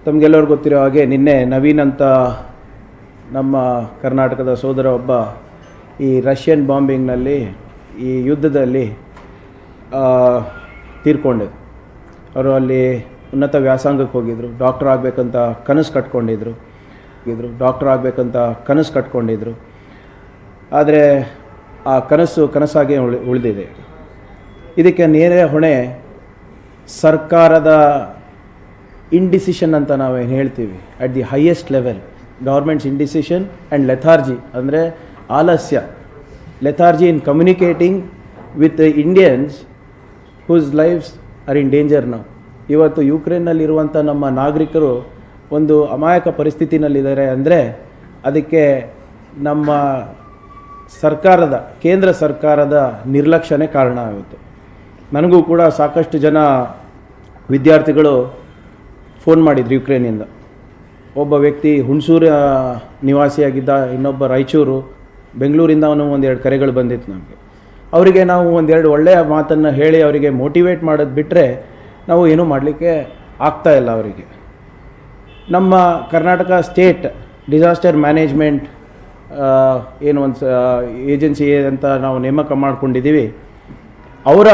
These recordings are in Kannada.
ತಮಗೆಲ್ಲರಿಗೂ ಗೊತ್ತಿರೋ ಹಾಗೆ ನಿನ್ನೆ ನವೀನ್ ಅಂತ ನಮ್ಮ ಕರ್ನಾಟಕದ ಸೋದರ ಒಬ್ಬ ಈ ರಷ್ಯನ್ ಬಾಂಬಿಂಗ್ನಲ್ಲಿ ಈ ಯುದ್ಧದಲ್ಲಿ ತೀರ್ಕೊಂಡಿದ್ರು. ಅವರು ಅಲ್ಲಿ ಉನ್ನತ ವ್ಯಾಸಂಗಕ್ಕೆ ಹೋಗಿದ್ದರು, ಡಾಕ್ಟರ್ ಆಗಬೇಕಂತ ಕನಸು ಕಟ್ಕೊಂಡಿದ್ರು. ಆದರೆ ಆ ಕನಸಾಗಿ ಉಳಿದಿದೆ. ಇದಕ್ಕೆ ನೇರ ಹೊಣೆ ಸರ್ಕಾರದ ಇಂಡಿಸಿಷನ್ ಅಂತ ನಾವೇನು ಹೇಳ್ತೀವಿ at the highest level. Government's indecision and lethargy ಅಂದರೆ ಆಲಸ್ಯ, lethargy in communicating with Indians whose lives are in danger ನಾವು. ಇವತ್ತು ಯುಕ್ರೇನ್ನಲ್ಲಿರುವಂಥ ನಮ್ಮ ನಾಗರಿಕರು ಒಂದು ಅಮಾಯಕ ಪರಿಸ್ಥಿತಿನಲ್ಲಿದ್ದಾರೆ ಅಂದರೆ ಅದಕ್ಕೆ ನಮ್ಮ ಕೇಂದ್ರ ಸರ್ಕಾರದ ನಿರ್ಲಕ್ಷ್ಯನೇ ಕಾರಣ ಆಗುತ್ತೆ. ನನಗೂ ಕೂಡ ಸಾಕಷ್ಟು ಜನ ವಿದ್ಯಾರ್ಥಿಗಳು ಫೋನ್ ಮಾಡಿದ್ರು ಯುಕ್ರೇನಿಂದ. ಒಬ್ಬ ವ್ಯಕ್ತಿ ಹುಣಸೂರು ನಿವಾಸಿಯಾಗಿದ್ದ, ಇನ್ನೊಬ್ಬ ರಾಯಚೂರು, ಬೆಂಗಳೂರಿಂದ ಒಂದೆರಡು ಕರೆಗಳು ಬಂದಿತ್ತು ನಮಗೆ. ಅವರಿಗೆ ನಾವು ಒಂದೆರಡು ಒಳ್ಳೆಯ ಮಾತನ್ನು ಹೇಳಿ ಅವರಿಗೆ ಮೋಟಿವೇಟ್ ಮಾಡೋದು ಬಿಟ್ಟರೆ ನಾವು ಏನೂ ಮಾಡಲಿಕ್ಕೆ ಆಗ್ತಾಯಿಲ್ಲ ಅವರಿಗೆ. ನಮ್ಮ ಕರ್ನಾಟಕ ಸ್ಟೇಟ್ ಡಿಸಾಸ್ಟರ್ ಮ್ಯಾನೇಜ್ಮೆಂಟ್ ಏನು ಒಂದು ಏಜೆನ್ಸಿ ಅಂತ ನಾವು ನೇಮಕ ಮಾಡ್ಕೊಂಡಿದ್ದೀವಿ. ಅವರ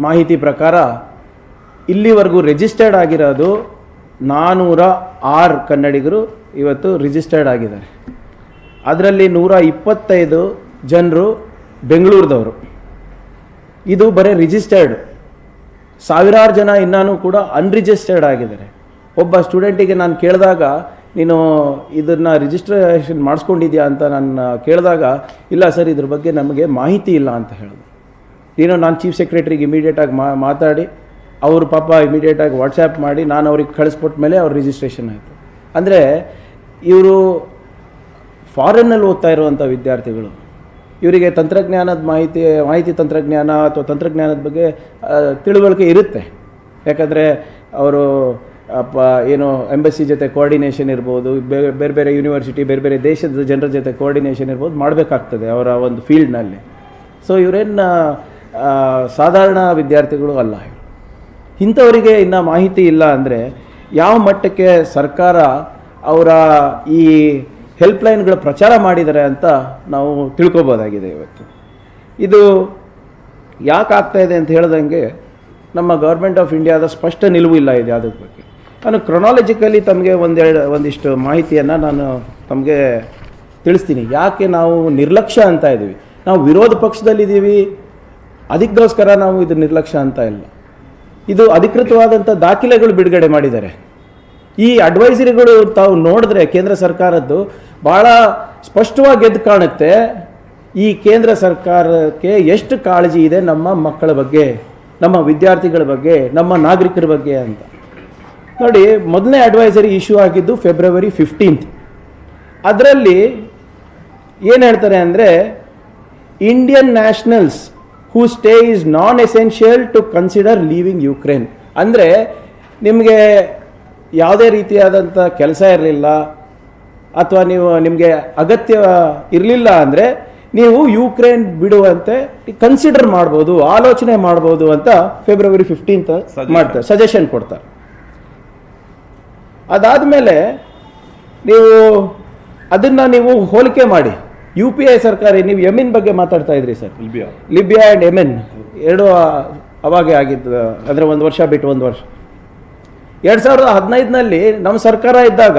ಮಾಹಿತಿ ಪ್ರಕಾರ ಇಲ್ಲಿವರೆಗೂ ರಿಜಿಸ್ಟರ್ಡ್ ಆಗಿರೋದು 406 ಕನ್ನಡಿಗರು ಇವತ್ತು ರಿಜಿಸ್ಟರ್ಡ್ ಆಗಿದ್ದಾರೆ. ಅದರಲ್ಲಿ 125 ಜನರು ಬೆಂಗಳೂರದವರು. ಇದು ಬರೀ ರಿಜಿಸ್ಟರ್ಡ್. ಸಾವಿರಾರು ಜನ ಇನ್ನೂ ಕೂಡ ಅನ್ರಿಜಿಸ್ಟರ್ಡ್ ಆಗಿದ್ದಾರೆ. ಒಬ್ಬ ಸ್ಟೂಡೆಂಟಿಗೆ ನಾನು ಕೇಳಿದಾಗ, ನೀನು ಇದನ್ನು ರಿಜಿಸ್ಟ್ರೇಷನ್ ಮಾಡಿಸ್ಕೊಂಡಿದ್ಯಾ ಅಂತ ನಾನು ಕೇಳಿದಾಗ, ಇಲ್ಲ ಸರ್ ಇದ್ರ ಬಗ್ಗೆ ನಮಗೆ ಮಾಹಿತಿ ಇಲ್ಲ ಅಂತ ಹೇಳಿದ್ರು. ನಾನು ಚೀಫ್ ಸೆಕ್ರೆಟ್ರಿಗೆ ಇಮಿಡಿಯೇಟಾಗಿ ಮಾತಾಡಿ ಅವರು ಪಾಪ ಇಮಿಡಿಯೇಟಾಗಿ ವಾಟ್ಸ್ಯಾಪ್ ಮಾಡಿ ನಾನು ಅವ್ರಿಗೆ ಕಳಿಸ್ಕೊಟ್ಟ ಮೇಲೆ ಅವ್ರ ರಿಜಿಸ್ಟ್ರೇಷನ್ ಆಯಿತು. ಅಂದರೆ ಇವರು ಫಾರಿನ್ನಲ್ಲಿ ಓದ್ತಾ ಇರುವಂಥ ವಿದ್ಯಾರ್ಥಿಗಳು, ಇವರಿಗೆ ತಂತ್ರಜ್ಞಾನದ ಮಾಹಿತಿ ತಂತ್ರಜ್ಞಾನ ಅಥವಾ ತಂತ್ರಜ್ಞಾನದ ಬಗ್ಗೆ ತಿಳುವಳಿಕೆ ಇರುತ್ತೆ. ಯಾಕಂದರೆ ಅವರು ಏನು ಎಂಬಸಿ ಜೊತೆ ಕೋಆರ್ಡಿನೇಷನ್ ಇರ್ಬೋದು, ಬೇರೆ ಬೇರೆ ಯೂನಿವರ್ಸಿಟಿ, ಬೇರೆ ಬೇರೆ ದೇಶದ ಜನರ ಜೊತೆ ಕೋಆರ್ಡಿನೇಷನ್ ಇರ್ಬೋದು, ಮಾಡಬೇಕಾಗ್ತದೆ ಅವರ ಒಂದು ಫೀಲ್ಡ್ನಲ್ಲಿ. ಸೊ ಇವರೇನು ಸಾಧಾರಣ ವಿದ್ಯಾರ್ಥಿಗಳು ಅಲ್ಲ. ಇಂಥವರಿಗೆ ಇನ್ನೂ ಮಾಹಿತಿ ಇಲ್ಲ ಅಂದರೆ ಯಾವ ಮಟ್ಟಕ್ಕೆ ಸರ್ಕಾರ ಅವರ ಈ ಹೆಲ್ಪ್ಲೈನ್ಗಳ ಪ್ರಚಾರ ಮಾಡಿದ್ದಾರೆ ಅಂತ ನಾವು ತಿಳ್ಕೊಬೋದಾಗಿದೆ. ಇವತ್ತು ಇದು ಯಾಕೆ ಆಗ್ತಾಯಿದೆ ಅಂತ ಹೇಳ್ದಂಗೆ ನಮ್ಮ ಗೌರ್ಮೆಂಟ್ ಆಫ್ ಇಂಡಿಯಾದ ಸ್ಪಷ್ಟ ನಿಲುವು ಇಲ್ಲ ಇದೆ ಅದರ ಬಗ್ಗೆ. ನಾನು ಕ್ರೊನಾಲಜಿಕಲಿ ತಮಗೆ ಒಂದಿಷ್ಟು ಮಾಹಿತಿಯನ್ನು ನಾನು ತಮಗೆ ತಿಳಿಸ್ತೀನಿ. ಯಾಕೆ ನಾವು ನಿರ್ಲಕ್ಷ್ಯ ಅಂತ ಇದ್ದೀವಿ. ನಾವು ವಿರೋಧ ಪಕ್ಷದಲ್ಲಿದ್ದೀವಿ, ಅದಕ್ಕೋಸ್ಕರ ನಾವು ಇದು ನಿರ್ಲಕ್ಷ್ಯ ಅಂತ ಇಲ್ಲ. ಇದು ಅಧಿಕೃತವಾದಂಥ ದಾಖಲೆಗಳು ಬಿಡುಗಡೆ ಮಾಡಿದ್ದಾರೆ. ಈ ಅಡ್ವೈಸರಿಗಳು ತಾವು ನೋಡಿದ್ರೆ ಕೇಂದ್ರ ಸರ್ಕಾರದ್ದು ಭಾಳ ಸ್ಪಷ್ಟವಾಗಿ ಎದ್ದು ಕಾಣುತ್ತೆ ಈ ಕೇಂದ್ರ ಸರ್ಕಾರಕ್ಕೆ ಎಷ್ಟು ಕಾಳಜಿ ಇದೆ ನಮ್ಮ ಮಕ್ಕಳ ಬಗ್ಗೆ, ನಮ್ಮ ವಿದ್ಯಾರ್ಥಿಗಳ ಬಗ್ಗೆ, ನಮ್ಮ ನಾಗರಿಕರ ಬಗ್ಗೆ ಅಂತ. ನೋಡಿ, ಮೊದಲನೇ ಅಡ್ವೈಸರಿ ಇಶ್ಯೂ ಆಗಿದ್ದು ಫೆಬ್ರವರಿ 15. ಅದರಲ್ಲಿ ಏನು ಹೇಳ್ತಾರೆ ಅಂದರೆ, Indian nationals who stay is non essential to consider leaving Ukraine. ಅಂದರೆ ನಿಮಗೆ ಯಾವುದೇ ರೀತಿಯಾದಂಥ ಕೆಲಸ ಇರಲಿಲ್ಲ ಅಥವಾ ನಿಮಗೆ ಅಗತ್ಯ ಇರಲಿಲ್ಲ ಅಂದರೆ ನೀವು ಯುಕ್ರೇನ್ ಬಿಡುವಂತೆ ಕನ್ಸಿಡರ್ ಮಾಡ್ಬೋದು, ಆಲೋಚನೆ ಮಾಡ್ಬೋದು ಅಂತ ಫೆಬ್ರವರಿ 15 ಮಾಡ್ತಾರೆ, ಸಜೆಷನ್ ಕೊಡ್ತಾರೆ. ಅದಾದಮೇಲೆ ನೀವು ಹೋಲಿಕೆ ಮಾಡಿ UPA ಸರ್ಕಾರ, ನೀವು ಯೆಮೆನ್ ಬಗ್ಗೆ ಮಾತಾಡ್ತಾ ಇದ್ರಿ ಸರ್, ಲಿಬಿಯಾ ಆ್ಯಂಡ್ ಯೆಮೆನ್ ಎರಡು ಅವಾಗೆ ಆಗಿದ್ದು, ಅಂದರೆ ಒಂದು ವರ್ಷ ಬಿಟ್ಟು ಒಂದು ವರ್ಷ. 2015ನಲ್ಲಿ ನಮ್ಮ ಸರ್ಕಾರ ಇದ್ದಾಗ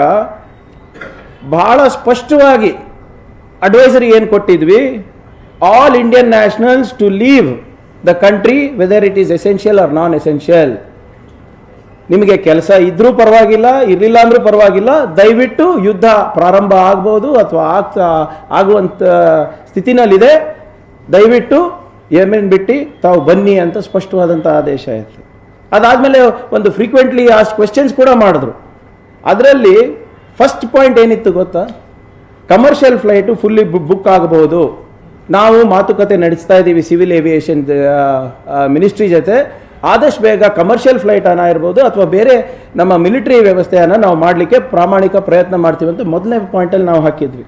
ಬಹಳ ಸ್ಪಷ್ಟವಾಗಿ ಅಡ್ವೈಸರಿ ಏನು ಕೊಟ್ಟಿದ್ವಿ, all Indian nationals to leave the country whether it is essential or non essential. ನಿಮಗೆ ಕೆಲಸ ಇದ್ರೂ ಪರವಾಗಿಲ್ಲ, ಇರಲಿಲ್ಲ ಅಂದರೂ ಪರವಾಗಿಲ್ಲ, ದಯವಿಟ್ಟು ಯುದ್ಧ ಪ್ರಾರಂಭ ಆಗ್ಬೋದು ಅಥವಾ ಆಗುವಂಥ ಸ್ಥಿತಿನಲ್ಲಿದೆ, ದಯವಿಟ್ಟು ಯೆಮೆನ್ ಬಿಟ್ಟು ತಾವು ಬನ್ನಿ ಅಂತ ಸ್ಪಷ್ಟವಾದಂಥ ಆದೇಶ ಆಯಿತು. ಅದಾದಮೇಲೆ ಒಂದು ಫ್ರೀಕ್ವೆಂಟ್ಲಿ ಆಸ್ಟ್ ಕ್ವೆಶ್ಚನ್ಸ್ ಕೂಡ ಮಾಡಿದ್ರು. ಅದರಲ್ಲಿ ಫಸ್ಟ್ ಪಾಯಿಂಟ್ ಏನಿತ್ತು ಗೊತ್ತಾ, ಕಮರ್ಷಿಯಲ್ ಫ್ಲೈಟು ಫುಲ್ಲಿ ಬುಕ್ ಆಗಬಹುದು, ನಾವು ಮಾತುಕತೆ ನಡೆಸ್ತಾ ಇದ್ದೀವಿ ಸಿವಿಲ್ ಏವಿಯೇಷನ್ ಮಿನಿಸ್ಟ್ರಿ ಜೊತೆ, ಆದಷ್ಟು ಬೇಗ ಕಮರ್ಷಿಯಲ್ ಫ್ಲೈಟ್ ಇರ್ಬೋದು ಅಥವಾ ಬೇರೆ ನಮ್ಮ ಮಿಲಿಟರಿ ವ್ಯವಸ್ಥೆಯನ್ನು ನಾವು ಮಾಡಲಿಕ್ಕೆ ಪ್ರಾಮಾಣಿಕ ಪ್ರಯತ್ನ ಮಾಡ್ತೀವಿ ಅಂತ ಮೊದಲನೇ ಪಾಯಿಂಟಲ್ಲಿ ನಾವು ಹಾಕಿದ್ವಿ.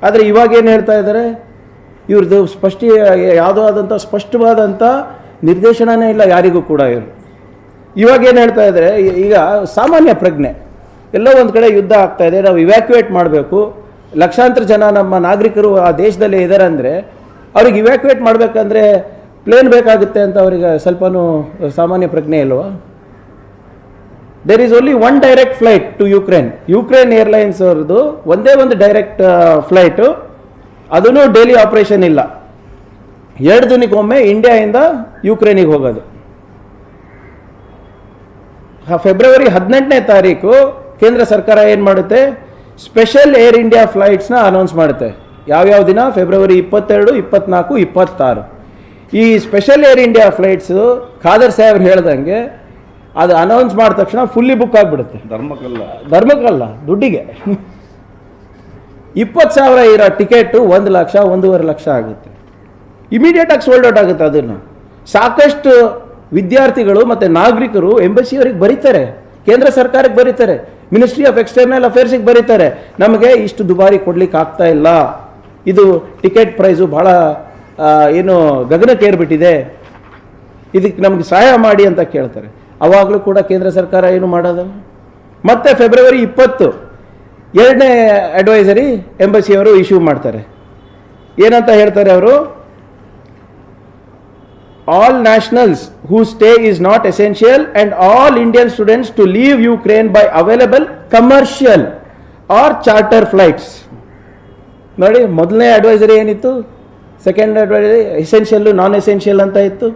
ಆದರೆ ಇವಾಗ ಏನು ಹೇಳ್ತಾ ಇದ್ದಾರೆ, ಇವ್ರದ್ದು ಯಾವುದೋ ಆದಂಥ ಸ್ಪಷ್ಟವಾದಂಥ ನಿರ್ದೇಶನನೇ ಇಲ್ಲ ಯಾರಿಗೂ ಕೂಡ. ಇವರು ಇವಾಗ ಏನು ಹೇಳ್ತಾ ಇದ್ದಾರೆ, ಈಗ ಸಾಮಾನ್ಯ ಪ್ರಜ್ಞೆ, ಎಲ್ಲೋ ಒಂದು ಕಡೆ ಯುದ್ಧ ಆಗ್ತಾ ಇದೆ, ನಾವು ಇವ್ಯಾಕ್ಯುವೇಟ್ ಮಾಡಬೇಕು, ಲಕ್ಷಾಂತರ ಜನ ನಮ್ಮ ನಾಗರಿಕರು ಆ ದೇಶದಲ್ಲೇ ಇದ್ದಾರೆ ಅಂದರೆ ಅವ್ರಿಗೆ ಇವ್ಯಾಕ್ಯುವೇಟ್ ಮಾಡಬೇಕಂದ್ರೆ ಪ್ಲೇನ್ ಬೇಕಾಗುತ್ತೆ ಅಂತ ಅವರಿಗೆ ಸ್ವಲ್ಪನೂ ಸಾಮಾನ್ಯ ಪ್ರಜ್ಞೆ ಇಲ್ವಾ? There is only one direct flight to Ukraine airlines ಅವ್ರದ್ದು ಒಂದೇ ಒಂದು ಡೈರೆಕ್ಟ್ ಫ್ಲೈಟು, ಅದೂ ಡೈಲಿ ಆಪರೇಷನ್ ಇಲ್ಲ. 2 ದಿನಕ್ಕೊಮ್ಮೆ ಇಂಡಿಯಾದಿಂದ ಯುಕ್ರೇನಿಗೆ ಹೋಗೋದು. ಫೆಬ್ರವರಿ 18ನೇ ತಾರೀಕು ಕೇಂದ್ರ ಸರ್ಕಾರ ಏನು ಮಾಡುತ್ತೆ, ಸ್ಪೆಷಲ್ ಏರ್ ಇಂಡಿಯಾ ಫ್ಲೈಟ್ಸ್ನ ಅನೌನ್ಸ್ ಮಾಡುತ್ತೆ. ಯಾವ್ಯಾವ ದಿನ? ಫೆಬ್ರವರಿ 22, 24, 26. ಈ special air India flights Khader ಸಾಹೇಬ್ರು ಹೇಳ್ದಂಗೆ ಅದು ಅನೌನ್ಸ್ ಮಾಡಿದ ತಕ್ಷಣ ಫುಲ್ಲಿ ಬುಕ್ ಆಗಿಬಿಡುತ್ತೆ. ಧರ್ಮಕ್ಕಲ್ಲ, ದುಡ್ಡಿಗೆ. 20,000 ಇರೋ ಟಿಕೆಟು 1 ಲಕ್ಷ, 1.5 ಲಕ್ಷ ಆಗುತ್ತೆ. ಇಮಿಡಿಯೇಟಾಗಿ ಸೋಲ್ಡ್ ಔಟ್ ಆಗುತ್ತೆ. ಅದನ್ನು ಸಾಕಷ್ಟು ವಿದ್ಯಾರ್ಥಿಗಳು ಮತ್ತು ನಾಗರಿಕರು ಎಂಬಸಿಯವರಿಗೆ ಬರೀತಾರೆ, ಕೇಂದ್ರ ಸರ್ಕಾರಕ್ಕೆ ಬರೀತಾರೆ, ಮಿನಿಸ್ಟ್ರಿ ಆಫ್ ಎಕ್ಸ್ಟರ್ನಲ್ ಅಫೇರ್ಸಿಗೆ ಬರೀತಾರೆ, ನಮಗೆ ಇಷ್ಟು ದುಬಾರಿ ಕೊಡ್ಲಿಕ್ಕೆ ಆಗ್ತಾ ಇಲ್ಲ, ಇದು ಟಿಕೆಟ್ ಪ್ರೈಸು ಭಾಳ ಏನು ಗಗನಕ್ಕೇರ್ಬಿಟ್ಟಿದೆ, ಇದಕ್ಕೆ ನಮಗೆ ಸಹಾಯ ಮಾಡಿ ಅಂತ ಕೇಳ್ತಾರೆ. ಅವಾಗಲೂ ಕೂಡ ಕೇಂದ್ರ ಸರ್ಕಾರ ಏನು ಮಾಡೋದು? ಮತ್ತೆ ಫೆಬ್ರವರಿ 20 2ನೇ ಅಡ್ವೈಸರಿ ಎಂಬಸಿಯವರು ಇಶ್ಯೂ ಮಾಡ್ತಾರೆ. ಏನಂತ ಹೇಳ್ತಾರೆ ಅವರು? All nationals who stay is not essential and all Indian students to leave Ukraine by available commercial or charter flights. ನೋಡಿ, ಮೊದಲನೇ ಅಡ್ವೈಸರಿ ಏನಿತ್ತು, ಸೆಕೆಂಡ್ ಅಡ್ವೈಸರಿ ಎಸೆನ್ಷಿಯಲ್ಲು ನಾನ್ ಎಸೆನ್ಷಿಯಲ್ ಅಂತ ಇತ್ತು.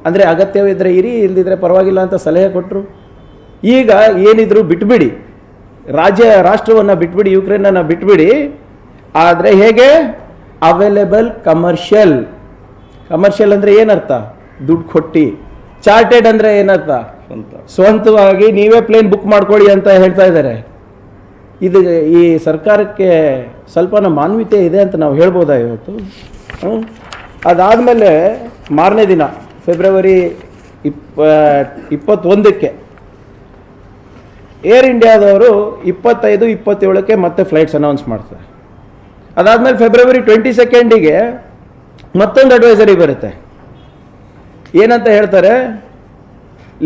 ಅಂದರೆ ಅಗತ್ಯವಿದ್ದರೆ ಇರಿ, ಇಲ್ದಿದ್ರೆ ಪರವಾಗಿಲ್ಲ ಅಂತ ಸಲಹೆ ಕೊಟ್ಟರು. ಈಗ ಏನಿದ್ರು ಬಿಟ್ಬಿಡಿ, ರಾಷ್ಟ್ರವನ್ನು ಬಿಟ್ಬಿಡಿ, ಯುಕ್ರೇನನ್ನು ಬಿಟ್ಬಿಡಿ. ಆದರೆ ಹೇಗೆ? ಅವೈಲೇಬಲ್ ಕಮರ್ಷಿಯಲ್ ಅಂದರೆ ಏನರ್ಥ? ದುಡ್ಡು ಕೊಟ್ಟು. ಚಾರ್ಟೆಡ್ ಅಂದರೆ ಏನರ್ಥ? ಸ್ವಂತವಾಗಿ ನೀವೇ ಪ್ಲೇನ್ ಬುಕ್ ಮಾಡ್ಕೊಳ್ಳಿ ಅಂತ ಹೇಳ್ತಾ ಇದ್ದಾರೆ. ಇದು ಈ ಸರ್ಕಾರಕ್ಕೆ ಸ್ವಲ್ಪನ ಮಾನವೀಯತೆ ಇದೆ ಅಂತ ನಾವು ಹೇಳ್ಬೋದಾ ಇವತ್ತು? ಅದಾದಮೇಲೆ ಮಾರನೇ ದಿನ ಫೆಬ್ರವರಿ 21ಕ್ಕೆ ಏರ್ ಇಂಡಿಯಾದವರು 25, 27ಕ್ಕೆ ಮತ್ತೆ ಫ್ಲೈಟ್ಸ್ ಅನೌನ್ಸ್ ಮಾಡ್ತಾರೆ. ಅದಾದಮೇಲೆ ಫೆಬ್ರವರಿ 22ಗೆ ಮತ್ತೊಂದು ಅಡ್ವೈಸರಿ ಬರುತ್ತೆ. ಏನಂತ ಹೇಳ್ತಾರೆ?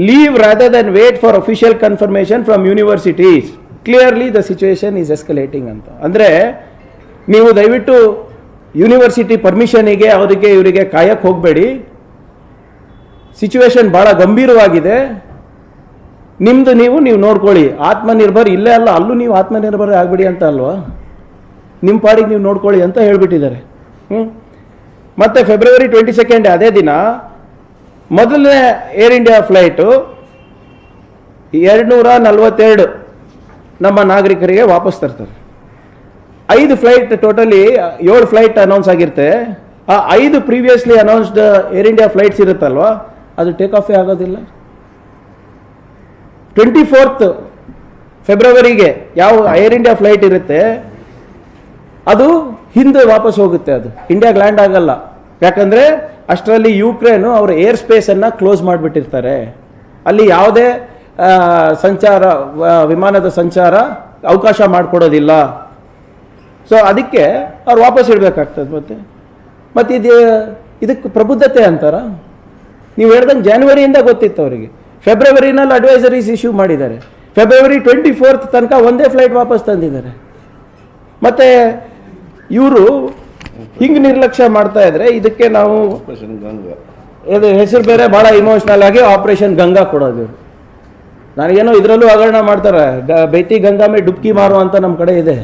Leave rather than wait for official confirmation from universities, clearly the situation is escalating ಅಂತ. ಅಂದರೆ ನೀವು ದಯವಿಟ್ಟು ಯೂನಿವರ್ಸಿಟಿ ಪರ್ಮಿಷನಿಗೆ ಅವರಿಗೆ ಇವರಿಗೆ ಕಾಯಕ್ಕೆ ಹೋಗಬೇಡಿ, ಸಿಚುವೇಶನ್ ಭಾಳ ಗಂಭೀರವಾಗಿದೆ, ನಿಮ್ಮದು ನೀವು ನೋಡ್ಕೊಳ್ಳಿ, ಆತ್ಮನಿರ್ಭರ್ ಇಲ್ಲೇ ಅಲ್ಲ ಅಲ್ಲೂ ನೀವು ಆತ್ಮನಿರ್ಭರ ಆಗಬೇಡಿ ಅಂತ ಅಲ್ವಾ, ನಿಮ್ಮ ಪಾಡಿಗೆ ನೀವು ನೋಡ್ಕೊಳ್ಳಿ ಅಂತ ಹೇಳ್ಬಿಟ್ಟಿದ್ದಾರೆ. ಮತ್ತು ಫೆಬ್ರವರಿ 22 ಅದೇ ದಿನ ಮೊದಲನೇ ಏರ್ ಇಂಡಿಯಾ ಫ್ಲೈಟು 242 ನಮ್ಮ ನಾಗರಿಕರಿಗೆ ವಾಪಸ್ ತರ್ತಾರೆ. 5 ಫ್ಲೈಟ್, ಟೋಟಲಿ 7 ಫ್ಲೈಟ್ ಅನೌನ್ಸ್ ಆಗಿರುತ್ತೆ. ಆ 5 previously announced air India flights ಇರುತ್ತಲ್ವ, ಅದು ಟೇಕ್ ಆಫೇ ಆಗೋದಿಲ್ಲ. 24th ಫೆಬ್ರವರಿಗೆ ಯಾವ ಏರ್ ಇಂಡಿಯಾ ಫ್ಲೈಟ್ ಇರುತ್ತೆ ಅದು ಹಿಂದೆ ವಾಪಸ್ ಹೋಗುತ್ತೆ, ಅದು ಇಂಡಿಯಾಗೆ ಲ್ಯಾಂಡ್ ಆಗಲ್ಲ. ಯಾಕಂದರೆ ಅಷ್ಟರಲ್ಲಿ ಯುಕ್ರೇನು ಅವರ ಏರ್ ಸ್ಪೇಸನ್ನು ಕ್ಲೋಸ್ ಮಾಡಿಬಿಟ್ಟಿರ್ತಾರೆ, ಅಲ್ಲಿ ಯಾವುದೇ ಸಂಚಾರ, ವಿಮಾನದ ಸಂಚಾರ ಅವಕಾಶ ಮಾಡಿಕೊಡೋದಿಲ್ಲ. ಸೊ ಅದಕ್ಕೆ ಅವ್ರು ವಾಪಸ್ ಇಡಬೇಕಾಗ್ತದೆ. ಮತ್ತು ಇದಕ್ಕೆ ಪ್ರಬುದ್ಧತೆ ಅಂತಾರ? ನೀವು ಹೇಳ್ದಂಗೆ ಜನವರಿಯಿಂದ ಗೊತ್ತಿತ್ತು ಅವರಿಗೆ, ಫೆಬ್ರವರಿನಲ್ಲಿ ಅಡ್ವೈಸರೀಸ್ ಇಶ್ಯೂ ಮಾಡಿದ್ದಾರೆ, ಫೆಬ್ರವರಿ 24th ತನಕ ಒಂದೇ ಫ್ಲೈಟ್ ವಾಪಸ್ ತಂದಿದ್ದಾರೆ. ಮತ್ತು ಇವರು ಹಿಂಗೆ ನಿರ್ಲಕ್ಷ್ಯ ಮಾಡ್ತಾ ಇದ್ರೆ ಇದಕ್ಕೆ ನಾವು ಇದು ಹೆಸರು ಬೇರೆ ಭಾಳ ಇಮೋಷ್ನಲ್ ಆಗಿ ಆಪರೇಷನ್ ಗಂಗಾ ಕೊಡೋದು. ನನಗೇನೋ ಇದರಲ್ಲೂ ಹಗರಣ ಮಾಡ್ತಾರೆ, ಬೇತಿ ಗಂಗಾ ಮೇ ಡುಬ್ಕಿ ಮಾರು ಅಂತ ನಮ್ಮ ಕಡೆ ಇದೆ,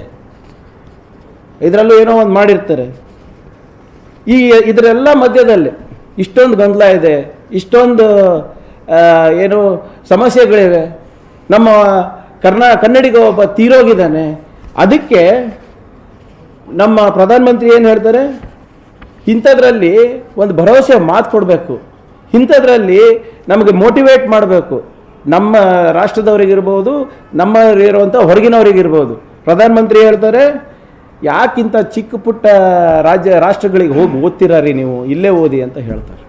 ಇದರಲ್ಲೂ ಏನೋ ಒಂದು ಮಾಡಿರ್ತಾರೆ. ಇದರೆಲ್ಲ ಮಧ್ಯದಲ್ಲಿ ಇಷ್ಟೊಂದು ಗೊಂದಲ ಇದೆ, ಇಷ್ಟೊಂದು ಏನು ಸಮಸ್ಯೆಗಳಿವೆ. ನಮ್ಮ ಕನ್ನಡಿಗ ಒಬ್ಬ ತೀರೋಗಿದ್ದಾನೆ, ಅದಕ್ಕೆ ನಮ್ಮ ಪ್ರಧಾನಮಂತ್ರಿ ಏನು ಹೇಳ್ತಾರೆ, ಇಂಥದ್ರಲ್ಲಿ ಒಂದು ಭರವಸೆ ಮಾತು ಕೊಡಬೇಕು, ಇಂಥದ್ರಲ್ಲಿ ನಮಗೆ ಮೋಟಿವೇಟ್ ಮಾಡಬೇಕು, ನಮ್ಮ ರಾಷ್ಟ್ರದವರಿಗಿರ್ಬೋದು, ನಮ್ಮಲ್ಲಿರುವಂಥ ಹೊರಗಿನವರಿಗಿರ್ಬೋದು. ಪ್ರಧಾನಮಂತ್ರಿ ಹೇಳ್ತಾರೆ, ಯಾಕಿಂತ ಚಿಕ್ಕ ಪುಟ್ಟ ರಾಷ್ಟ್ರಗಳಿಗೆ ಹೋಗಿ ಓದ್ತಿರಾರಿ ನೀವು, ಇಲ್ಲೇ ಓದಿ ಅಂತ ಹೇಳ್ತಾರೆ.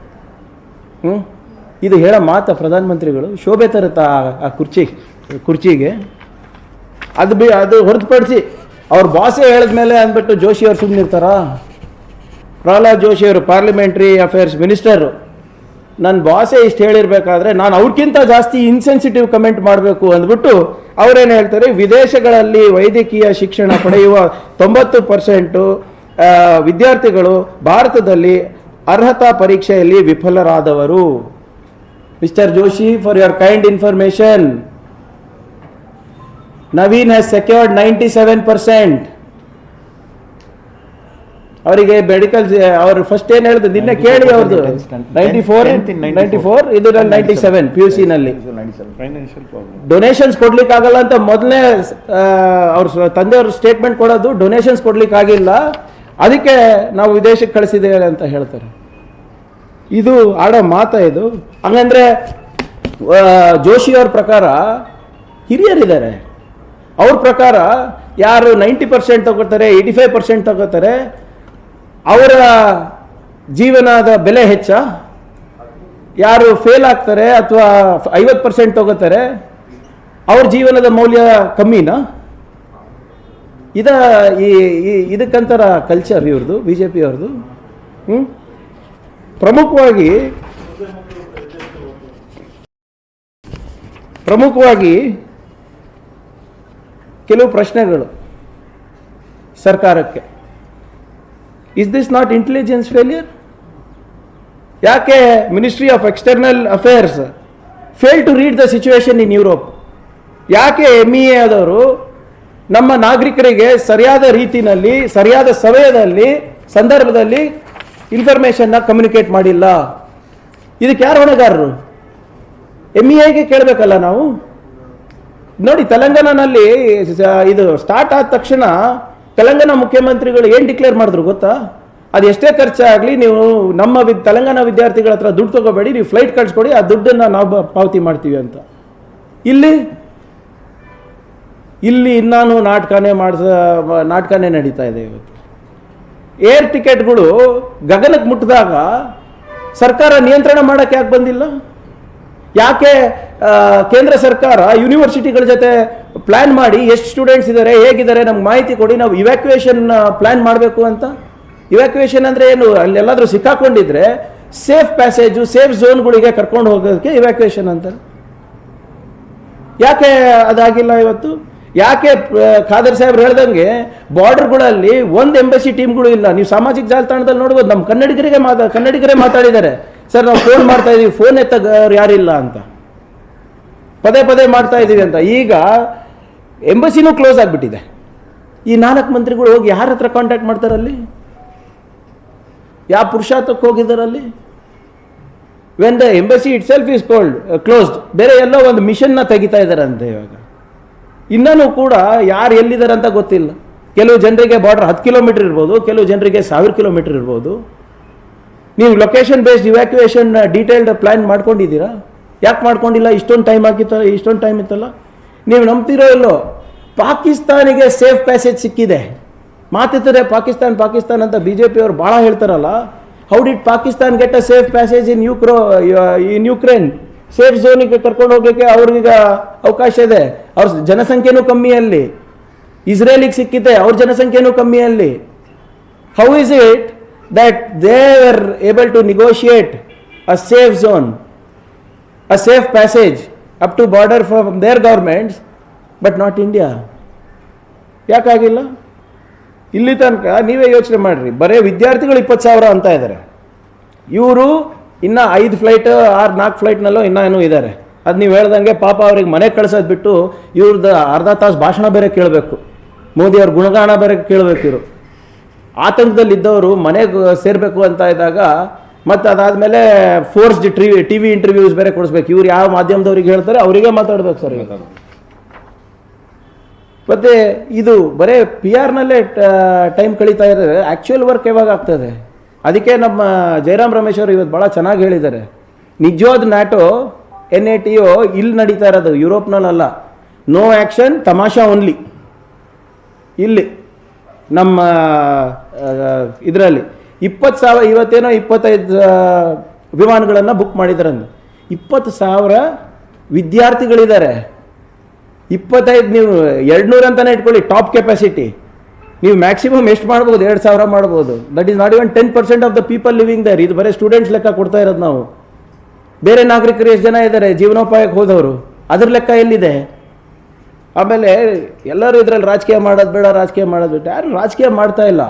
ಇದು ಹೇಳೋ ಮಾತಾ ಪ್ರಧಾನಮಂತ್ರಿಗಳು? ಶೋಭೆ ತರುತ್ತಾ ಆ ಕುರ್ಚಿಗೆ? ಅದು ಹೊರತುಪಡಿಸಿ ಅವ್ರ ಬಾಸೇ ಹೇಳಿದ್ಮೇಲೆ ಅಂದ್ಬಿಟ್ಟು ಜೋಶಿ ಅವ್ರು ಸುಮ್ಮನಿರ್ತಾರಾ? ಪ್ರಹ್ಲಾದ್ ಜೋಶಿ ಅವರು ಪಾರ್ಲಿಮೆಂಟ್ರಿ ಅಫೇರ್ಸ್ ಮಿನಿಸ್ಟರು, ನನ್ನ ಬಾಸೇ ಇಷ್ಟು ಹೇಳಿರ್ಬೇಕಾದ್ರೆ ನಾನು ಅವ್ರಿಗಿಂತ ಜಾಸ್ತಿ ಇನ್ಸೆನ್ಸಿಟಿವ್ ಕಮೆಂಟ್ ಮಾಡಬೇಕು ಅಂದ್ಬಿಟ್ಟು ಅವರೇನು ಹೇಳ್ತಾರೆ, ವಿದೇಶಗಳಲ್ಲಿ ವೈದ್ಯಕೀಯ ಶಿಕ್ಷಣ ಪಡೆಯುವ 90% ವಿದ್ಯಾರ್ಥಿಗಳು ಭಾರತದಲ್ಲಿ ಅರ್ಹತಾ ಪರೀಕ್ಷೆಯಲ್ಲಿ ವಿಫಲರಾದವರು. Mr Joshi, for your kind information, Naveen has secured 97%. ಅವರಿಗೆ ಮೆಡಿಕಲ್ ಅವರು ಫಸ್ಟ್ ಏನು ಹೇಳಿದ್ರು ನಿನ್ನೆ ಕೇಳಿ, ಅವ್ರದ್ದು 94 ಇದು 97 PUC ನಲ್ಲಿ. ಡೊನೇಷನ್ಸ್ ಕೊಡ್ಲಿಕ್ಕೆ ಆಗಲ್ಲ ಅಂತ ಮೊದಲನೇ ಅವ್ರ ತಂದೆಯವ್ರ ಸ್ಟೇಟ್ಮೆಂಟ್ ಕೊಡೋದು, ಡೊನೇಷನ್ಸ್ ಕೊಡ್ಲಿಕ್ಕೆ ಆಗಿಲ್ಲ, ಅದಕ್ಕೆ ನಾವು ವಿದೇಶಕ್ಕೆ ಕಳಿಸಿದ್ದೇವೆ ಅಂತ ಹೇಳ್ತಾರೆ. ಇದು ಆಡೋ ಮಾತಾ ಇದು? ಹಂಗಂದ್ರೆ ಜೋಶಿ ಅವ್ರ ಪ್ರಕಾರ ಹಿರಿಯರಿದ್ದಾರೆ, ಅವ್ರ ಪ್ರಕಾರ ಯಾರು 90% ತಗೋತಾರೆ, 85% ತಗೋತಾರೆ, ಅವರ ಜೀವನದ ಬೆಲೆ ಹೆಚ್ಚ, ಯಾರು ಫೇಲ್ ಆಗ್ತಾರೆ ಅಥವಾ 50% ತಗೋತಾರೆ ಅವ್ರ ಜೀವನದ ಮೌಲ್ಯ ಕಮ್ಮಿನಾ? ಇದಕ್ಕಂತರ ಕಲ್ಚರ್ ಇವ್ರದ್ದು, BJP ಅವ್ರದ್ದು. ಪ್ರಮುಖವಾಗಿ ಕೆಲವು ಪ್ರಶ್ನೆಗಳು ಸರ್ಕಾರಕ್ಕೆ. Is this not intelligence failure? ಯಾಕೆ ministry of external affairs fail to read the situation in Europe? ಯಾಕೆ MEA ಆದವರು ನಮ್ಮ ನಾಗರಿಕರಿಗೆ ಸರಿಯಾದ ರೀತಿಯಲ್ಲಿ, ಸರಿಯಾದ ಸಮಯದಲ್ಲಿ, ಸಂದರ್ಭದಲ್ಲಿ ಇನ್ಫಾರ್ಮೇಶನ್ನ ಕಮ್ಯುನಿಕೇಟ್ ಮಾಡಿಲ್ಲ? ಇದಕ್ಕೆ ಯಾರು ಹೊಣೆಗಾರರು? MEAಗೆ ಕೇಳಬೇಕಲ್ಲ ನಾವು. ನೋಡಿ, ತೆಲಂಗಾಣನಲ್ಲಿ ಇದು ಸ್ಟಾರ್ಟ್ ಆದ ತಕ್ಷಣ ತೆಲಂಗಾಣ ಮುಖ್ಯಮಂತ್ರಿಗಳು ಏನು ಡಿಕ್ಲೇರ್ ಮಾಡಿದ್ರು ಗೊತ್ತಾ? ಅದು ಎಷ್ಟೇ ಖರ್ಚಾಗಲಿ ನೀವು ನಮ್ಮ ತೆಲಂಗಾಣ ವಿದ್ಯಾರ್ಥಿಗಳ ಹತ್ರ ದುಡ್ಡು ತಗೋಬೇಡಿ, ನೀವು ಫ್ಲೈಟ್ ಕಳಿಸ್ಕೊಡಿ, ಆ ದುಡ್ಡನ್ನು ನಾವು ಪಾವತಿ ಮಾಡ್ತೀವಿ ಅಂತ. ಇಲ್ಲಿ ಇನ್ನೂ ನಾಟಕನೇ ನಡೀತಾ ಇದೆ ಇವತ್ತು. ಏರ್ ಟಿಕೆಟ್ಗಳು ಗಗನಕ್ಕೆ ಮುಟ್ಟಿದಾಗ ಸರ್ಕಾರ ನಿಯಂತ್ರಣ ಮಾಡೋಕ್ಕೆ ಯಾಕೆ ಬಂದಿಲ್ಲ? ಯಾಕೆ ಕೇಂದ್ರ ಸರ್ಕಾರ ಯೂನಿವರ್ಸಿಟಿಗಳ ಜೊತೆ ಪ್ಲಾನ್ ಮಾಡಿ ಎಷ್ಟು ಸ್ಟೂಡೆಂಟ್ಸ್ ಇದ್ದಾರೆ, ಹೇಗಿದ್ದಾರೆ, ನಮ್ಗೆ ಮಾಹಿತಿ ಕೊಡಿ, ನಾವು ಇವ್ಯಾಕ್ಯುಯೇಷನ್ ಪ್ಲಾನ್ ಮಾಡಬೇಕು ಅಂತ? ಇವ್ಯಾಕ್ಯುಯೇಷನ್ ಅಂದರೆ ಏನು? ಅಲ್ಲೆಲ್ಲಾದರೂ ಸಿಕ್ಕಾಕೊಂಡಿದ್ರೆ ಸೇಫ್ ಪ್ಯಾಸೇಜು, ಸೇಫ್ ಝೋನ್ಗಳಿಗೆ ಕರ್ಕೊಂಡು ಹೋಗೋದಕ್ಕೆ ಇವ್ಯಾಕ್ಯುಯೇಷನ್ ಅಂತ. ಯಾಕೆ ಅದಾಗಿಲ್ಲ ಇವತ್ತು? ಯಾಕೆ ಖಾದರ್ ಸಾಹೇಬ್ರು ಹೇಳ್ದಂಗೆ ಬಾರ್ಡರ್ಗಳಲ್ಲಿ ಒಂದು ಎಂಬಸಿ ಟೀಮ್ಗಳು ಇಲ್ಲ? ನೀವು ಸಾಮಾಜಿಕ ಜಾಲತಾಣದಲ್ಲಿ ನೋಡ್ಬೋದು, ನಮ್ಮ ಕನ್ನಡಿಗರೇ ಮಾತಾಡಿದ್ದಾರೆ, ಸರ್ ನಾವು ಫೋನ್ ಮಾಡ್ತಾ ಇದೀವಿ, ಫೋನ್ ಎತ್ತವ್ರು ಯಾರಿಲ್ಲ ಅಂತ, ಪದೇ ಮಾಡ್ತಾ ಇದೀವಿ ಅಂತ. ಈಗ ಎಂಬಸಿನೂ ಕ್ಲೋಸ್ ಆಗಿಬಿಟ್ಟಿದೆ. ಈ 4 ಮಂತ್ರಿಗಳು ಹೋಗಿ ಯಾರ ಹತ್ರ ಕಾಂಟ್ಯಾಕ್ಟ್ ಮಾಡ್ತಾರಲ್ಲಿ? ಯಾವ ಪುರುಷಾರ್ಥಕ್ಕೆ ಹೋಗಿದ್ದಾರಲ್ಲಿ? When the embassy itself is closed, ಬೇರೆ ಎಲ್ಲೋ ಒಂದು ಮಿಷನ್ನ ತೆಗಿತಾ ಇದ್ದಾರಂತೆ. ಇವಾಗ ಇನ್ನೂ ಕೂಡ ಯಾರು ಎಲ್ಲಿದ್ದಾರೆ ಅಂತ ಗೊತ್ತಿಲ್ಲ. ಕೆಲವು ಜನರಿಗೆ ಬಾರ್ಡರ್ 10 ಕಿಲೋಮೀಟರ್ ಇರ್ಬೋದು, ಕೆಲವು ಜನರಿಗೆ 1000 ಕಿಲೋಮೀಟರ್ ಇರ್ಬೋದು. ನೀವು location based evacuation detailed plan ಮಾಡ್ಕೊಂಡಿದ್ದೀರಾ? ಯಾಕೆ ಮಾಡ್ಕೊಂಡಿಲ್ಲ? ಇಷ್ಟೊಂದು ಟೈಮ್ ಇತ್ತಲ್ಲ. ನೀವು ನಂಬ್ತಿರೋ ಇಲ್ಲೋ, ಪಾಕಿಸ್ತಾನಿಗೆ ಸೇಫ್ ಪ್ಯಾಸೇಜ್ ಸಿಕ್ಕಿದೆ. ಮಾತಿರ್ತಾರೆ ಪಾಕಿಸ್ತಾನ್ ಅಂತ BJP ಅವರು ಭಾಳ ಹೇಳ್ತಾರಲ್ಲ. How did Pakistan get a safe passage in Ukraine? Safe ಝೋನಿಗೆ ಕರ್ಕೊಂಡು ಹೋಗ್ಲಿಕ್ಕೆ ಅವ್ರಿಗೀಗ ಅವಕಾಶ ಇದೆ. ಅವ್ರ ಜನಸಂಖ್ಯೆನೂ ಕಮ್ಮಿಯಲ್ಲಿ. ಇಸ್ರೇಲಿಗೆ ಸಿಕ್ಕಿದೆ, ಅವ್ರ ಜನಸಂಖ್ಯೆನೂ ಕಮ್ಮಿಯಲ್ಲಿ. How is it that they were able to negotiate a safe zone, a safe passage up to border from their governments, but not India? ಯಾಕಾಗಿಲ್ಲ? ಇಲ್ಲಿ ತನಕ ನೀವೇ ಯೋಚನೆ ಮಾಡ್ರಿ, ಬರೀ ವಿದ್ಯಾರ್ಥಿಗಳು 20,000 ಅಂತ ಇದ್ದಾರೆ. ಇವರು ಇನ್ನು 5 ಫ್ಲೈಟ್ 4 ಫ್ಲೈಟ್ನಲ್ಲೋ ಇನ್ನೂ ಇದ್ದಾರೆ. ಅದು ನೀವು ಹೇಳ್ದಂಗೆ ಪಾಪ ಅವ್ರಿಗೆ ಮನೆಗೆ ಕಳ್ಸೋದು ಬಿಟ್ಟು ಇವ್ರದ್ದು ಅರ್ಧ ತಾಸು ಭಾಷಣ ಬೇರೆ ಕೇಳಬೇಕು, ಮೋದಿ ಅವ್ರ ಗುಣಗಾನ ಬೇರೆ ಕೇಳಬೇಕು. ಇವರು ಆತಂಕದಲ್ಲಿದ್ದವರು ಮನೆಗೆ ಸೇರಬೇಕು ಅಂತ ಇದ್ದಾಗ ಮತ್ತು ಅದಾದಮೇಲೆ ಫೋರ್ಸ್ಡ್ TV ಇಂಟರ್ವ್ಯೂಸ್ ಬೇರೆ ಕೊಡಿಸ್ಬೇಕು. ಇವ್ರು ಯಾವ ಮಾಧ್ಯಮದವ್ರಿಗೆ ಹೇಳ್ತಾರೆ ಅವರಿಗೆ ಮಾತಾಡ್ಬೇಕು ಸರ್. ಮತ್ತು ಇದು ಬರೀ PR-ನಲ್ಲೇ ಟೈಮ್ ಕಳೀತಾ ಇದ್ದಾರೆ. ಆ್ಯಕ್ಚುಯಲ್ ವರ್ಕ್ ಯಾವಾಗ ಆಗ್ತದೆ? ಅದಕ್ಕೆ ನಮ್ಮ ಜಯರಾಮ್ ರಮೇಶ್ ಅವರು ಇವತ್ತು ಭಾಳ ಚೆನ್ನಾಗಿ ಹೇಳಿದ್ದಾರೆ. ನಿಜವಾದ NATO NATO ಇಲ್ಲಿ ನಡೀತಾ ಇರೋದು, ಯುರೋಪ್ನಲ್ಲ. No action, tamasha only. ಇಲ್ಲಿ ನಮ್ಮ ಇದರಲ್ಲಿ 20,000 ಇವತ್ತೇನೋ 25 ವಿಮಾನಗಳನ್ನು ಬುಕ್ ಮಾಡಿದ್ದಾರೆ. 20,000 ವಿದ್ಯಾರ್ಥಿಗಳಿದ್ದಾರೆ. 25 ನೀವು 200 ಅಂತಲೇ ಇಟ್ಕೊಳ್ಳಿ ಟಾಪ್ ಕೆಪಾಸಿಟಿ. ನೀವು ಮ್ಯಾಕ್ಸಿಮಮ್ ಎಷ್ಟು ಮಾಡ್ಬೋದು? 2,000 ಮಾಡ್ಬೋದು. That is not even 10% of the people living there. ಇದು ಬರೀ ಸ್ಟೂಡೆಂಟ್ಸ್ ಲೆಕ್ಕ ಕೊಡ್ತಾ ಇರೋದು ನಾವು. ಬೇರೆ ನಾಗರಿಕರು ಎಷ್ಟು ಜನ ಇದ್ದಾರೆ ಜೀವನೋಪಾಯಕ್ಕೆ ಹೋದವರು? ಅದ್ರ ಲೆಕ್ಕ ಎಲ್ಲಿದೆ? ಆಮೇಲೆ ಎಲ್ಲರೂ ಇದರಲ್ಲಿ ರಾಜಕೀಯ ಮಾಡೋದು ಬೇಡ, ರಾಜಕೀಯ ಮಾಡೋದು ಬೇಡ. ಯಾರು ರಾಜಕೀಯ ಮಾಡ್ತಾ ಇಲ್ಲ.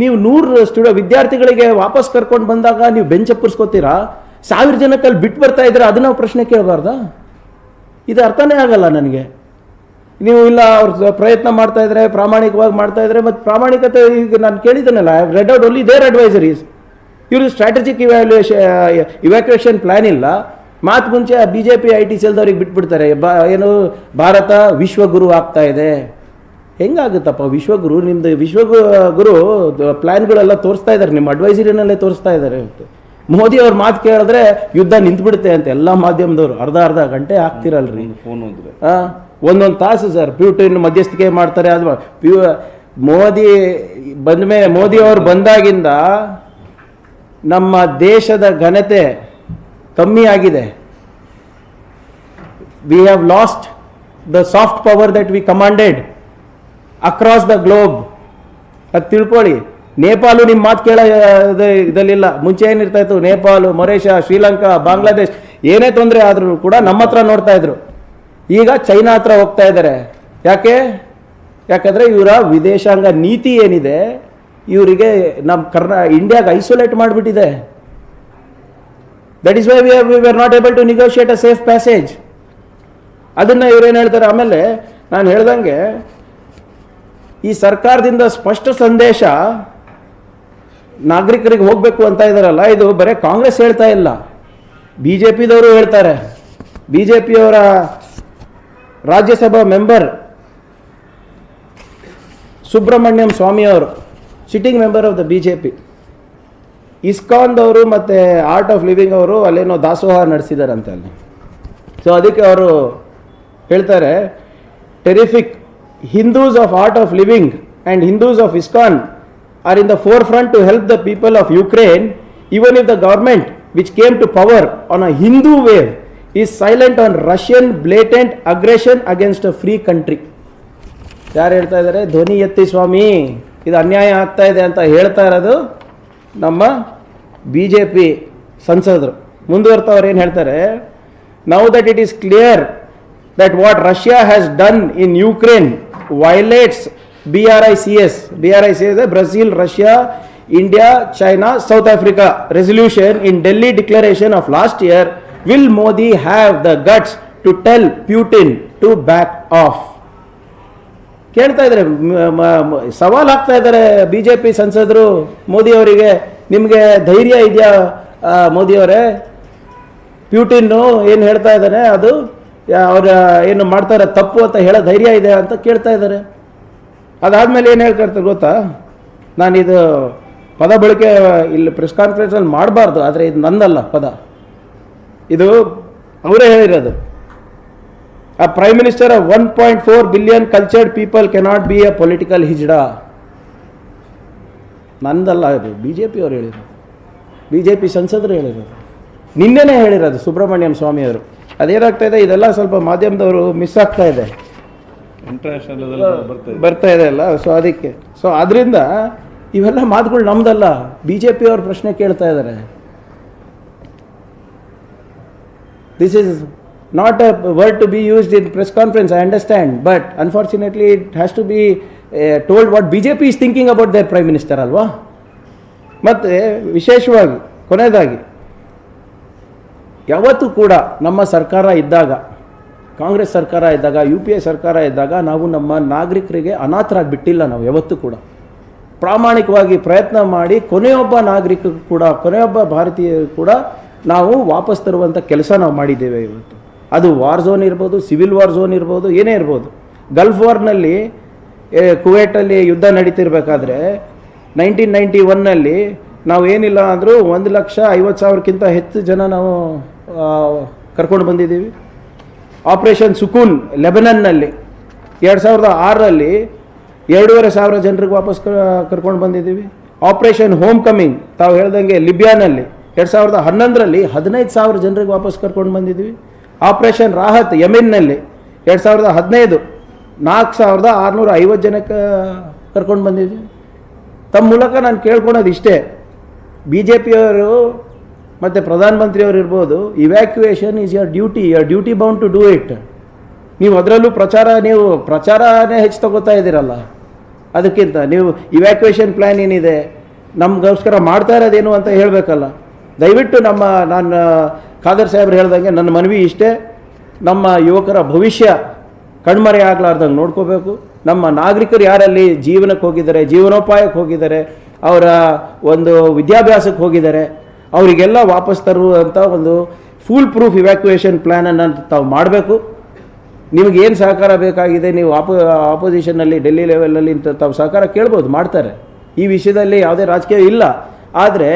ನೀವು 100 ವಿದ್ಯಾರ್ಥಿಗಳಿಗೆ ವಾಪಸ್ ಕರ್ಕೊಂಡು ಬಂದಾಗ ನೀವು ಬೆಂಚ್ ಅಪ್ಪರ್ಸ್ಕೋತೀರಾ? 1000 ಜನಕ್ಕೆ ಅಲ್ಲಿ ಬಿಟ್ಟು ಬರ್ತಾ ಇದ್ರೆ ಅದನ್ನ ಪ್ರಶ್ನೆ ಕೇಳಬಾರ್ದಾ? ಇದು ಅರ್ಥನೇ ಆಗಲ್ಲ ನನಗೆ. ನೀವು ಇಲ್ಲ ಅವ್ರು ಪ್ರಯತ್ನ ಮಾಡ್ತಾ ಇದ್ರೆ, ಪ್ರಾಮಾಣಿಕವಾಗಿ ಮಾಡ್ತಾ ಇದ್ರೆ, ಮತ್ತು ಪ್ರಾಮಾಣಿಕತೆ ಈಗ ನಾನು ಕೇಳಿದ್ದೇನಲ್ಲ, I have read out only their advisories. ಇವರು ಸ್ಟ್ರಾಟಜಿಕ್ ಇವ್ಯಾಕ್ಯುಯೇಷನ್ ಪ್ಲಾನ್ ಇಲ್ಲ. ಮಾತು ಮುಂಚೆ BJP IT ಸೆಲ್ದವ್ರಿಗೆ ಬಿಟ್ಬಿಡ್ತಾರೆ. ಏನು ಭಾರತ ವಿಶ್ವಗುರು ಆಗ್ತಾ ಇದೆ. ಹೆಂಗಾಗುತ್ತಪ್ಪ ವಿಶ್ವಗುರು? ನಿಮ್ಮದು ವಿಶ್ವಗುರು ಪ್ಲ್ಯಾನ್ಗಳೆಲ್ಲ ತೋರಿಸ್ತಾ ಇದ್ದಾರೆ, ನಿಮ್ಮ ಅಡ್ವೈಸರಿನಲ್ಲೇ ತೋರಿಸ್ತಾ ಇದ್ದಾರೆ. ಮೋದಿ ಅವ್ರ ಮಾತು ಕೇಳಿದ್ರೆ ಯುದ್ಧ ನಿಂತ್ಬಿಡುತ್ತೆ ಅಂತ ಎಲ್ಲ ಮಾಧ್ಯಮದವರು ಅರ್ಧ ಗಂಟೆ ಆಗ್ತಿರಲ್ರಿ. ಒಂದೊಂದು ತಾಸು ಸರ್ ಪ್ಯೂಟಿನ್ ಮಧ್ಯಸ್ಥಿಕೆ ಮಾಡ್ತಾರೆ. ಅದು ಮೋದಿ ಮೋದಿ ಅವರು ಬಂದಾಗಿಂದ ನಮ್ಮ ದೇಶದ ಘನತೆ ಕಮ್ಮಿ ಆಗಿದೆ. We have lost the soft power that we commanded across the globe. ಅದು ತಿಳ್ಕೊಳ್ಳಿ. ನೇಪಾಳು ನಿಮ್ಮ ಮಾತು ಕೇಳ ಇದಲ್ಲಿಲ್ಲ. ಮುಂಚೆ ಏನಿರ್ತಾ ಇತ್ತು, ನೇಪಾಳು, ಮೊರೇಷಿಯಾ, ಶ್ರೀಲಂಕಾ, ಬಾಂಗ್ಲಾದೇಶ್ ಏನೇ ತೊಂದರೆ ಆದ್ರೂ ಕೂಡ ನಮ್ಮ ಹತ್ರ ನೋಡ್ತಾ ಇದ್ರು. ಈಗ ಚೈನಾ ಹತ್ರ ಹೋಗ್ತಾ ಇದ್ದಾರೆ. ಯಾಕಂದ್ರೆ ಇವರ ವಿದೇಶಾಂಗ ನೀತಿ ಏನಿದೆ ಇವರಿಗೆ ನಮ್ಮ ಇಂಡಿಯಾಗೆ ಐಸೋಲೇಟ್ ಮಾಡಿಬಿಟ್ಟಿದೆ. That is why we are not able to negotiate a safe passage. ಅದನ್ನ ಇವರೇನು ಹೇಳ್ತಾರೆ. ಆಮೇಲೆ ನಾನು ಹೇಳ್ದಂಗೆ ಈ ಸರ್ಕಾರದಿಂದ ಸ್ಪಷ್ಟ ಸಂದೇಶ ನಾಗರಿಕರಿಗೆ ಹೋಗಬೇಕು ಅಂತ ಇದಾರಲ್ಲ, ಇದು ಬರೀ ಕಾಂಗ್ರೆಸ್ ಹೇಳ್ತಾ ಇಲ್ಲ, BJPದವರು ಹೇಳ್ತಾರೆ. BJPಯವರ ರಾಜ್ಯಸಭಾ ಮೆಂಬರ್ ಸುಬ್ರಹ್ಮಣ್ಯಂ ಸ್ವಾಮಿ ಅವರು, sitting member of the BJP, ಇಸ್ಕಾನ್ದವರು ಮತ್ತು ಆರ್ಟ್ ಆಫ್ ಲಿವಿಂಗ್ ಅವರು ಅಲ್ಲೇನೋ ದಾಸೋಹ ನಡೆಸಿದಾರಂತೆ ಅಲ್ಲಿ. ಸೊ ಅದಕ್ಕೆ ಅವರು ಹೇಳ್ತಾರೆ, terrific. Hindus of Art of Living and Hindus of ISKCON are in the forefront to help the people of Ukraine, even if the government which came to power on a Hindu wave is silent on Russian blatant aggression against a free country. ಯಾರು ಹೇಳ್ತಾ ಇದ್ದಾರೆ? ಧ್ವನಿ ಎತ್ತಿ ಸ್ವಾಮಿ, ಇದು ಅನ್ಯಾಯ ಆಗ್ತಾ ಇದೆ ಅಂತ ಹೇಳ್ತಾ ಇರೋದು ನಮ್ಮ BJP ಸಂಸದರು. ಮುಂದುವರ್ತಾ ಅವ್ರು ಏನು ಹೇಳ್ತಾರೆ? Now that it is clear that what Russia has done in Ukraine violates BRICS, Brazil, Russia, India, China, South Africa resolution in Delhi declaration of last year, will Modi have the guts to tell Putin to back off? ಕೇಳ್ತಾ ಇದ್ದಾರೆ, ಸವಾಲ್ ಹಾಕ್ತಾ ಇದ್ದಾರೆ BJP ಸಂಸದರು ಮೋದಿ ಅವರಿಗೆ. ನಿಮಗೆ ಧೈರ್ಯ ಇದೆಯಾ ಮೋದಿ ಅವರೇ? ಪ್ಯೂಟಿನ್ನು ಏನು ಹೇಳ್ತಾ ಇದ್ದಾನೆ ಅದು ಅವ್ರ ಏನು ಮಾಡ್ತಾರೆ ತಪ್ಪು ಅಂತ ಹೇಳೋ ಧೈರ್ಯ ಇದೆ ಅಂತ ಕೇಳ್ತಾ ಇದ್ದಾರೆ. ಅದಾದಮೇಲೆ ಏನು ಹೇಳ್ತಾರೆ ಗೊತ್ತಾ? ನಾನಿದು ಪದ ಬಳಕೆ ಇಲ್ಲಿ ಪ್ರೆಸ್ ಕಾನ್ಫರೆನ್ಸಲ್ಲಿ ಮಾಡಬಾರ್ದು, ಆದರೆ ಇದು ನಂದಲ್ಲ ಪದ, ಇದು ಅವರೇ ಹೇಳಿರೋದು. A Prime Minister of 1.4 billion cultured people cannot be a political hijda. ನಂದಲ್ಲ, ಇದು BJP ಅವರು ಹೇಳಿರೋದು, BJP ಸಂಸದರು ಹೇಳಿರೋದು, ನಿನ್ನೆನೇ ಹೇಳಿರೋದು ಸುಬ್ರಹ್ಮಣ್ಯಂ ಸ್ವಾಮಿ ಅವರು. ಅದೇನಾಗ್ತಾ ಇದೆ, ಇದೆಲ್ಲ ಸ್ವಲ್ಪ ಮಾಧ್ಯಮದವರು ಮಿಸ್ ಆಗ್ತಾ ಇದೆ, ಬರ್ತಾ ಇದೆ ಅಲ್ಲ. ಸೊ ಅದಕ್ಕೆ ಅದರಿಂದ ಇವೆಲ್ಲ ಮಾತುಗಳು ನಮ್ದಲ್ಲ, BJP ಅವ್ರ ಪ್ರಶ್ನೆ ಕೇಳ್ತಾ ಇದ್ದಾರೆ. This is not a word to be used in press conference, I understand, but unfortunately it has to be told what BJP is thinking about their prime minister ಅಲ್ವಾ. ಮತ್ತು ವಿಶೇಷವಾಗಿ ಕೊನೆಯದಾಗಿ, ಯಾವತ್ತೂ ಕೂಡ ನಮ್ಮ ಸರ್ಕಾರ ಇದ್ದಾಗ, ಕಾಂಗ್ರೆಸ್ ಸರ್ಕಾರ ಇದ್ದಾಗ, UPA ಸರ್ಕಾರ ಇದ್ದಾಗ ನಾವು ನಮ್ಮ ನಾಗರಿಕರಿಗೆ ಅನಾಥರಾಗಿ ಬಿಟ್ಟಿಲ್ಲ. ನಾವು ಯಾವತ್ತೂ ಕೂಡ ಪ್ರಾಮಾಣಿಕವಾಗಿ ಪ್ರಯತ್ನ ಮಾಡಿ ಕೊನೆಯೊಬ್ಬ ನಾಗರಿಕ ಕೂಡ, ಕೊನೆಯೊಬ್ಬ ಭಾರತೀಯರು ಕೂಡ ನಾವು ವಾಪಸ್ ತರುವಂಥ ಕೆಲಸ ನಾವು ಮಾಡಿದ್ದೇವೆ ಇವತ್ತು. ಅದು ವಾರ್ ಝೋನ್ ಇರ್ಬೋದು, ಸಿವಿಲ್ ವಾರ್ ಝೋನ್ ಇರ್ಬೋದು, ಏನೇ ಇರ್ಬೋದು. ಗಲ್ಫ್ ವಾರ್ನಲ್ಲಿ ಕುವೈಟಲ್ಲಿ ಯುದ್ಧ ನಡೀತಿರ್ಬೇಕಾದ್ರೆ 1991ನಲ್ಲಿ ನಾವು ಏನಿಲ್ಲ ಅಂದರೂ 1,50,000ಕ್ಕಿಂತ ಹೆಚ್ಚು ಜನ ನಾವು ಕರ್ಕೊಂಡು ಬಂದಿದ್ದೀವಿ. ಆಪರೇಷನ್ ಸುಕೂನ್ ಲೆಬನನ್ನಲ್ಲಿ 2006ರಲ್ಲಿ 2,500 ಜನರಿಗೆ ವಾಪಸ್ ಕರ್ಕೊಂಡು ಬಂದಿದ್ದೀವಿ. ಆಪರೇಷನ್ ಹೋಮ್ ಕಮಿಂಗ್ ತಾವು ಹೇಳ್ದಂಗೆ ಲಿಬಿಯಾನಲ್ಲಿ 2011ರಲ್ಲಿ 15,000 ಜನರಿಗೆ ವಾಪಸ್ ಕರ್ಕೊಂಡು ಬಂದಿದ್ದೀವಿ. ಆಪರೇಷನ್ ರಾಹತ್ ಯೆಮೆನ್ನಲ್ಲಿ 2015 4,650 ಜನಕ್ಕೆ ಕರ್ಕೊಂಡು ಬಂದಿದ್ದೀವಿ. ತಮ್ಮ ಮೂಲಕ ನಾನು ಕೇಳ್ಕೊಳೋದು ಇಷ್ಟೇ, BJPಯವರು ಮತ್ತು ಪ್ರಧಾನಮಂತ್ರಿಯವರು ಇರ್ಬೋದು, evacuation is your duty bound to do it. ನೀವು ಅದರಲ್ಲೂ ಪ್ರಚಾರನೇ ಹೆಚ್ಚು ತಗೋತಾ ಇದ್ದೀರಲ್ಲ, ಅದಕ್ಕಿಂತ ನೀವು ಇವ್ಯಾಕ್ಯುಯೇಷನ್ ಪ್ಲ್ಯಾನ್ ಏನಿದೆ ನಮಗೋಸ್ಕರ ಮಾಡ್ತಾ ಇರೋದೇನು ಅಂತ ಹೇಳಬೇಕಲ್ಲ. ದಯವಿಟ್ಟು ನಾನು ಖಾದರ್ ಸಾಹೇಬ್ರು ಹೇಳ್ದಂಗೆ ನನ್ನ ಮನವಿ ಇಷ್ಟೇ, ನಮ್ಮ ಯುವಕರ ಭವಿಷ್ಯ ಕಣ್ಮರೆ ಆಗಲಾರ್ದಂಗೆ ನೋಡ್ಕೋಬೇಕು. ನಮ್ಮ ನಾಗರಿಕರು ಯಾರಲ್ಲಿ ಜೀವನಕ್ಕೆ ಹೋಗಿದ್ದಾರೆ, ಜೀವನೋಪಾಯಕ್ಕೆ ಹೋಗಿದ್ದಾರೆ, ಅವರ ಒಂದು ವಿದ್ಯಾಭ್ಯಾಸಕ್ಕೆ ಹೋಗಿದ್ದಾರೆ, ಅವರಿಗೆಲ್ಲ ವಾಪಸ್ ತರುವಂಥ ಒಂದು ಫುಲ್ ಪ್ರೂಫ್ ಇವ್ಯಾಕ್ಯುಯೇಷನ್ ಪ್ಲ್ಯಾನನ್ನು ತಾವು ಮಾಡಬೇಕು. ನಿಮಗೇನು ಸಹಕಾರ ಬೇಕಾಗಿದೆ, ನೀವು ಆಪೋಸಿಷನ್ನಲ್ಲಿ ಡೆಲ್ಲಿ ಲೆವೆಲಲ್ಲಿ ಇಂಥ ತಾವು ಸಹಕಾರ ಕೇಳ್ಬೋದು, ಮಾಡ್ತಾರೆ. ಈ ವಿಷಯದಲ್ಲಿ ಯಾವುದೇ ರಾಜಕೀಯ ಇಲ್ಲ. ಆದರೆ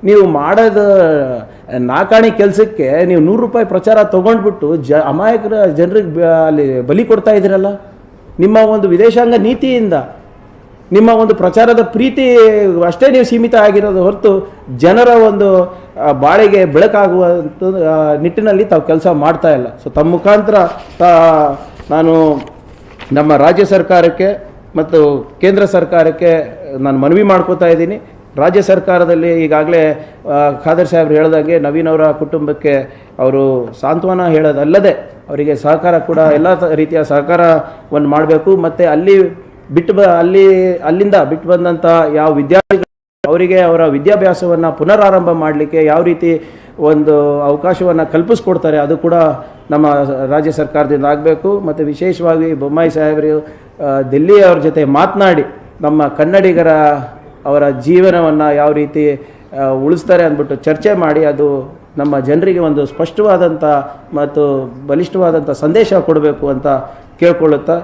ನೀವು ಮಾಡೋದು ನಾಕಾಣಿ ಕೆಲಸಕ್ಕೆ ನೀವು ₹100 ಪ್ರಚಾರ ತೊಗೊಂಡ್ಬಿಟ್ಟು ಅಮಾಯಕರ ಜನರಿಗೆ ಅಲ್ಲಿ ಬಲಿ ಕೊಡ್ತಾ ಇದ್ದೀರಲ್ಲ. ನಿಮ್ಮ ಒಂದು ವಿದೇಶಾಂಗ ನೀತಿಯಿಂದ ನಿಮ್ಮ ಒಂದು ಪ್ರಚಾರದ ಪ್ರೀತಿ ಅಷ್ಟೇ ನೀವು ಸೀಮಿತ ಆಗಿರೋದು ಹೊರತು ಜನರ ಒಂದು ಬಾಳಿಗೆ ಬೆಳಕಾಗುವಂಥ ನಿಟ್ಟಿನಲ್ಲಿ ತಾವು ಕೆಲಸ ಮಾಡ್ತಾ ಇಲ್ಲ. ಸೊ ತಮ್ಮ ಮುಖಾಂತರ ನಾನು ನಮ್ಮ ರಾಜ್ಯ ಸರ್ಕಾರಕ್ಕೆ ಮತ್ತು ಕೇಂದ್ರ ಸರ್ಕಾರಕ್ಕೆ ನಾನು ಮನವಿ ಮಾಡ್ಕೋತಾ ಇದ್ದೀನಿ. ರಾಜ್ಯ ಸರ್ಕಾರದಲ್ಲಿ ಈಗಾಗಲೇ ಖಾದರ್ ಸಾಹೇಬ್ರು ಹೇಳ್ದಂಗೆ ನವೀನ್ ಅವರ ಕುಟುಂಬಕ್ಕೆ ಅವರು ಸಾಂತ್ವನ ಹೇಳೋದಲ್ಲದೆ ಅವರಿಗೆ ಸಹಕಾರ ಕೂಡ ಎಲ್ಲ ರೀತಿಯ ಸಹಕಾರವನ್ನು ಮಾಡಬೇಕು. ಮತ್ತು ಅಲ್ಲಿಂದ ಬಿಟ್ಟು ಬಂದಂಥ ಯಾವ ವಿದ್ಯಾರ್ಥಿಗಳು ಅವರಿಗೆ ಅವರ ವಿದ್ಯಾಭ್ಯಾಸವನ್ನು ಪುನರಾರಂಭ ಮಾಡಲಿಕ್ಕೆ ಯಾವ ರೀತಿ ಒಂದು ಅವಕಾಶವನ್ನು ಕಲ್ಪಿಸ್ಕೊಡ್ತಾರೆ ಅದು ಕೂಡ ನಮ್ಮ ರಾಜ್ಯ ಸರ್ಕಾರದಿಂದ ಆಗಬೇಕು. ಮತ್ತು ವಿಶೇಷವಾಗಿ ಬೊಮ್ಮಾಯಿ ಸಾಹೇಬರು ದಿಲ್ಲಿಯವರ ಜೊತೆ ಮಾತನಾಡಿ ನಮ್ಮ ಕನ್ನಡಿಗರ ಅವರ ಜೀವನವನ್ನು ಯಾವ ರೀತಿ ಉಳಿಸ್ತಾರೆ ಅಂದ್ಬಿಟ್ಟು ಚರ್ಚೆ ಮಾಡಿ ಅದು ನಮ್ಮ ಜನರಿಗೆ ಒಂದು ಸ್ಪಷ್ಟವಾದಂಥ ಮತ್ತು ಬಲಿಷ್ಠವಾದಂಥ ಸಂದೇಶ ಕೊಡಬೇಕು ಅಂತ ಕೇಳ್ಕೊಳ್ಳುತ್ತಾ